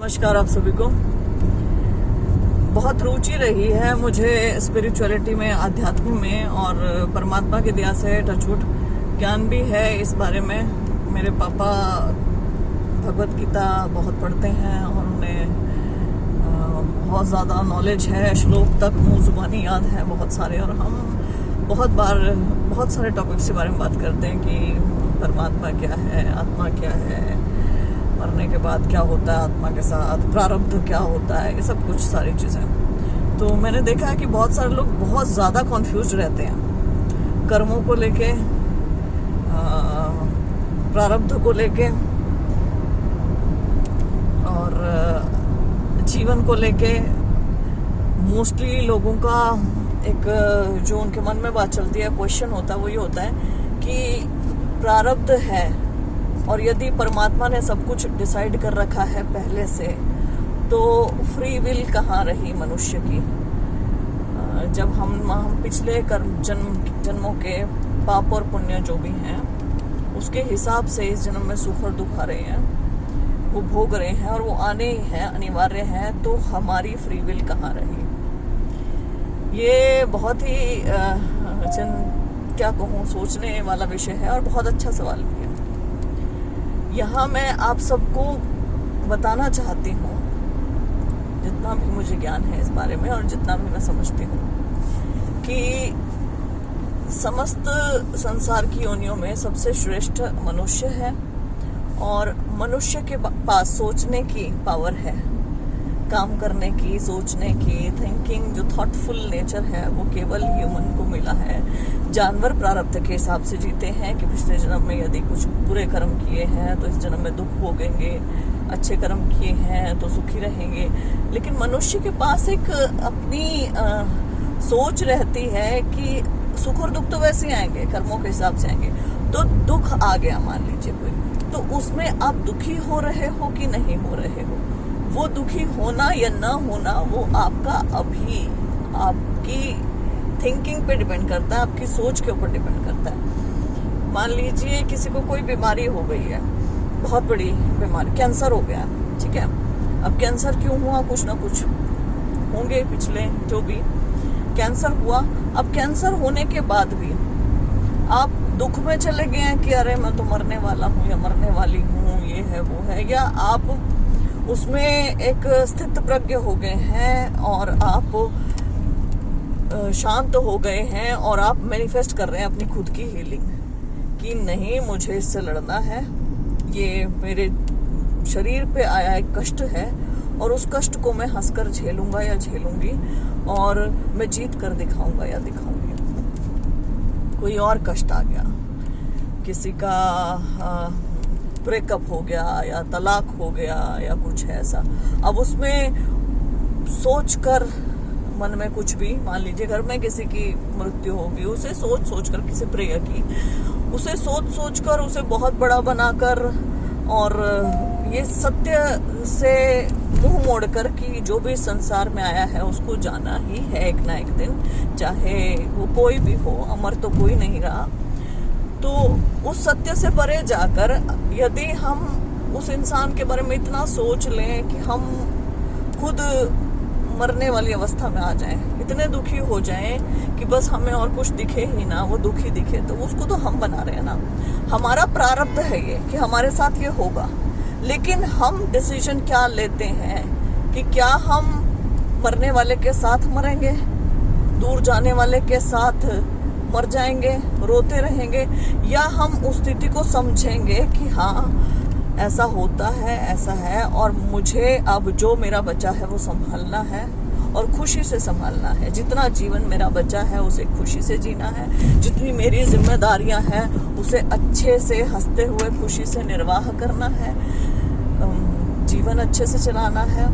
नमस्कार आप सभी को। बहुत रुचि रही है मुझे स्पिरिचुअलिटी में, अध्यात्म में, और परमात्मा की दया से टचवुड ज्ञान भी है इस बारे में। मेरे पापा भगवत गीता बहुत पढ़ते हैं और उन्हें बहुत ज़्यादा नॉलेज है, श्लोक तक मुँह जुबानी याद है बहुत सारे। और हम बहुत सारे टॉपिक्स के बारे में बात करते हैं कि परमात्मा क्या है, आत्मा क्या है, मरने के बाद क्या होता है आत्मा के साथ, प्रारब्ध क्या होता है, ये सब कुछ सारी चीज़ें। तो मैंने देखा है कि बहुत सारे लोग बहुत ज़्यादा कॉन्फ्यूज रहते हैं कर्मों को लेके, प्रारब्ध को लेके और जीवन को लेके। मोस्टली लोगों का एक जो उनके मन में बात चलती है, क्वेश्चन होता है, वो ये होता है कि प्रारब्ध है और यदि परमात्मा ने सब कुछ डिसाइड कर रखा है पहले से, तो फ्री विल कहाँ रही मनुष्य की। जब हम पिछले जन्मों के पाप और पुण्य जो भी हैं उसके हिसाब से इस जन्म में सुख और दुख आ रहे हैं, वो भोग रहे हैं और वो आने ही हैं, अनिवार्य हैं, तो हमारी फ्री विल कहाँ रही। ये बहुत ही क्या कहूँ, सोचने वाला विषय है और बहुत अच्छा सवाल भी है। यहाँ मैं आप सबको बताना चाहती हूँ, जितना भी मुझे ज्ञान है इस बारे में और जितना भी मैं समझती हूँ, कि समस्त संसार की योनियों में सबसे श्रेष्ठ मनुष्य है और मनुष्य के पास सोचने की पावर है, काम करने की, सोचने की, थिंकिंग, जो थॉटफुल नेचर है वो केवल ह्यूमन को मिला है। जानवर प्रारब्ध के हिसाब से जीते हैं कि पिछले जन्म में यदि कुछ बुरे कर्म किए हैं तो इस जन्म में दुख भोगेंगे, अच्छे कर्म किए हैं तो सुखी रहेंगे। लेकिन मनुष्य के पास एक अपनी सोच रहती है कि सुख और दुख तो वैसे ही आएंगे, कर्मों के हिसाब से आएंगे। तो दुख आ गया मान लीजिए कोई, तो उसमें आप दुखी हो रहे हो कि नहीं हो रहे हो, वो दुखी होना या ना होना वो आपका अभी आपकी थिंकिंग पे डिपेंड करता है, आपकी सोच के ऊपर डिपेंड करता है। मान लीजिए किसी को कोई बीमारी हो गई है, बहुत बड़ी बीमारी, कैंसर हो गया, ठीक है। अब कैंसर क्यों हुआ, कुछ ना कुछ होंगे पिछले, जो भी कैंसर हुआ। अब कैंसर होने के बाद भी आप दुख में चले गए हैं कि अरे मैं तो मरने वाला हूँ या मरने वाली हूँ, ये है वो है, या आप उसमें एक स्थित प्रज्ञ हो गए हैं और आप शांत हो गए हैं और आप मैनिफेस्ट कर रहे हैं अपनी खुद की हीलिंग कि नहीं, मुझे इससे लड़ना है, ये मेरे शरीर पे आया एक कष्ट है और उस कष्ट को मैं हंसकर झेलूंगा या झेलूंगी और मैं जीत कर दिखाऊंगा या दिखाऊंगी। कोई और कष्ट आ गया, किसी का ब्रेकअप हो गया या तलाक हो गया या कुछ है ऐसा। अब उसमें सोच कर मन में कुछ भी, मान लीजिए घर में किसी की मृत्यु होगी, उसे सोच कर, किसी प्रेयर की, उसे सोच कर उसे बहुत बड़ा बनाकर और ये सत्य से मुंह मोड़कर कि जो भी संसार में आया है उसको जाना ही है एक ना एक दिन, चाहे वो कोई भी हो, अमर तो कोई नहीं रहा। तो उस सत्य से परे जाकर यदि हम उस इंसान के बारे में इतना सोच लें कि हम खुद मरने वाली अवस्था में आ जाएं, इतने दुखी हो जाएं कि बस हमें और कुछ दिखे ही ना, वो दुखी दिखे, तो उसको तो हम बना रहे हैं ना। हमारा प्रारब्ध है ये कि हमारे साथ ये होगा, लेकिन हम डिसीजन क्या लेते हैं कि क्या हम मरने वाले के साथ मरेंगे, दूर जाने वाले के साथ मर जाएंगे, रोते रहेंगे, या हम उस स्थिति को समझेंगे कि हाँ ऐसा होता है, ऐसा है और मुझे अब जो मेरा बचा है वो संभालना है और खुशी से संभालना है। जितना जीवन मेरा बचा है उसे खुशी से जीना है, जितनी मेरी जिम्मेदारियां हैं उसे अच्छे से हंसते हुए खुशी से निर्वाह करना है, जीवन अच्छे से चलाना है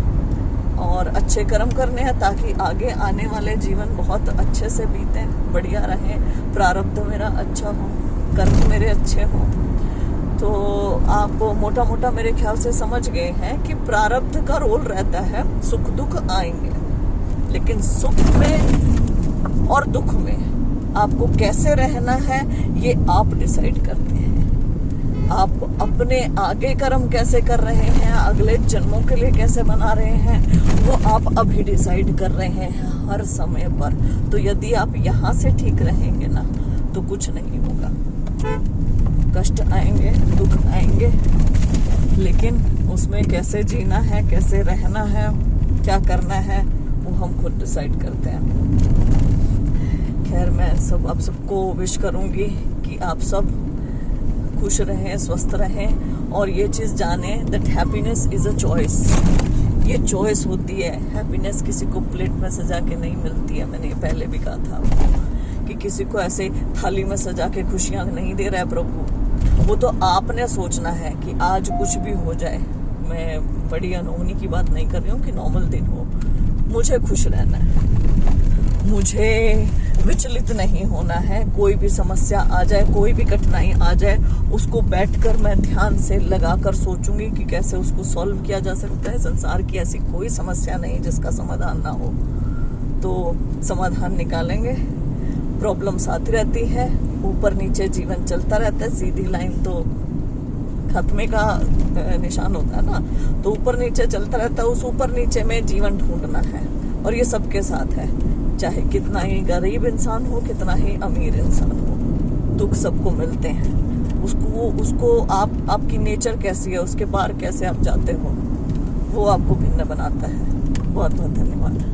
और अच्छे कर्म करने हैं ताकि आगे आने वाले जीवन बहुत अच्छे से बीते, बढ़िया रहे, प्रारब्ध मेरा अच्छा हो, कर्म मेरे अच्छे हों। तो आप मोटा मोटा मेरे ख्याल से समझ गए हैं कि प्रारब्ध का रोल रहता है, सुख दुख आएंगे, लेकिन सुख में और दुख में आपको कैसे रहना है ये आप डिसाइड करते हैं। आप अपने आगे कर्म कैसे कर रहे हैं, अगले जन्मों के लिए कैसे बना रहे हैं, वो आप अभी डिसाइड कर रहे हैं हर समय पर। तो यदि आप यहाँ से ठीक रहेंगे ना तो कुछ नहीं होगा। कष्ट आएंगे, दुख आएंगे, लेकिन उसमें कैसे जीना है, कैसे रहना है, क्या करना है, वो हम खुद डिसाइड करते हैं। खैर, मैं आप सबको विश करूंगी कि आप सब खुश रहें, स्वस्थ रहें और ये चीज़ जाने that happiness is a choice. ये चॉइस होती है। हैप्पीनेस किसी को प्लेट में सजा के नहीं मिलती है। मैंने पहले भी कहा था कि किसी को ऐसे थाली में सजा के खुशियां नहीं दे रहा है प्रभु। वो तो आपने सोचना है कि आज कुछ भी हो जाए, मैं बड़ी अनहोनी की बात नहीं कर रही हूँ कि नॉर्मल दिन हो, मुझे खुश रहना है, मुझे विचलित नहीं होना है। कोई भी समस्या आ जाए, कोई भी कठिनाई आ जाए, उसको बैठकर मैं ध्यान से लगाकर सोचूंगी कि कैसे उसको सॉल्व किया जा सकता है। संसार की ऐसी कोई समस्या नहीं जिसका समाधान ना हो, तो समाधान निकालेंगे। प्रॉब्लम्स आती रहती है, ऊपर नीचे जीवन चलता रहता है। सीधी लाइन तो खत्मे का निशान होता है ना, तो ऊपर नीचे चलता रहता है। उस ऊपर नीचे में जीवन ढूंढना है, और ये सबके साथ है, चाहे कितना ही गरीब इंसान हो, कितना ही अमीर इंसान हो, दुख सबको मिलते हैं। उसको आपकी नेचर कैसी है, उसके पार कैसे आप जाते हो, वो आपको भिन्न बनाता है। बहुत बहुत धन्यवाद।